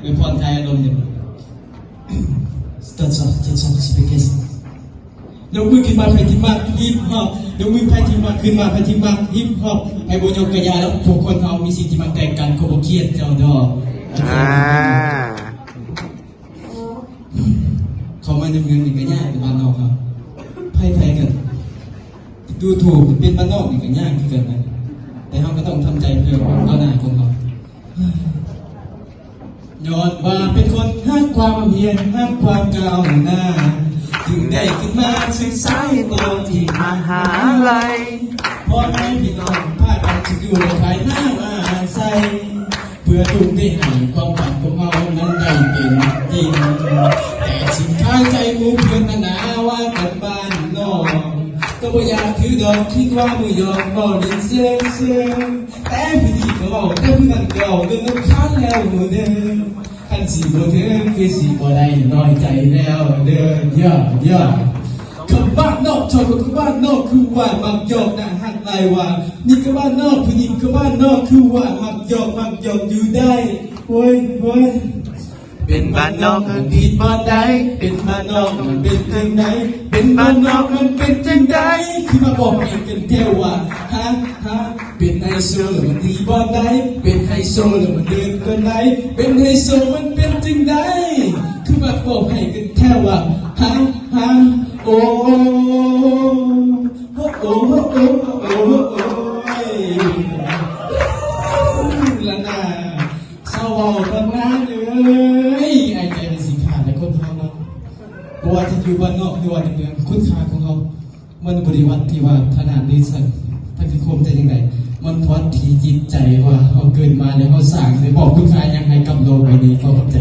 อวยพรไทยอารมณ์เนี่ยThat's all speakers ยกมือขึ้นมาไปที่มากฮิปฮอปยกมือไปที่มากขึ้นมาไปที่มากฮิปฮอปไปบนยกกระยาแล้วทุกคนเขามีสิ่งที่มันแตกกันเขาบอกเครียดเจ้าดอกเขามาในเมืองนี่ก็ยากเป็นบ้านนอกครับไพ่กันดูถูกเป็นบ้านนอกนี่ก็ยากที่เกินไปแต่เขาก็ต้องทำใจเพื่อต่อหน้าคนเขาย้อนว่าเป็นคนฮักความเพียรฮักความก้าวหน้าถึงได้ขึ้นมาศึกษาตัวที่มหาลัยพอให้พี่น้องพากันจะอยู่ภายหน้ามาใส่เพื่อทุ่มได้ให้ความฝันของเรานั้นได้เป็นจริงแต่สิ่งท้ายใจมูเพื่อนหนาว่ากันบ้านนอกก็บ่อยากถือดอกคิดว่ามือยอมบ่ดินเสื่อมแต่พี่ดีก็เอาแต่พี่นั่นก็เอาเดินน้ำค้างแล้วมือเดิมขันสีบ่ถึงคือสีบ่ได้น้อยใจแล้วเดินย่อคำบ้านนอกชอบคำบ้านนอกคือว่ามักยอกนะหักลายว่านี่ก็บ้านนอกผู้หญิงก็บ้านนอกคือว่ามักยอกอยู่ได้โว้ยเป็นบ้านนอกมันผิดบ่ได้เป็นบ้านนอกมันเป็นจังไดเป็นบ้านนอกมันเป็นจังไดที่มาบอกให้กันเที่ยวว่าฮะเป็นไฮโซแล้วมันดีบ่ได้เป็นไฮโซแล้วมันเดินกันไหนเป็นไฮโซมันเป็นจังไดคือมาบอกให้กันเที่ยวว่าฮะโอ้ละนาเศร้าบ้างนะไอ้ใจเป็นสินค้าและคนเขาเนาะเพราะว่าจะอยู่บ้านนอกหรือว่าในเมืองคุณค่าของเขามันบริวัติที่ว่าขนาดนี้สักทั้งที่คมจะยังไงมันวัดที่จิตใจว่าเขาเกิดมาแล้วเขาสั่งเลยบอกคุณค่ายังไงกับโลกใบนี้เขาเข้าใจ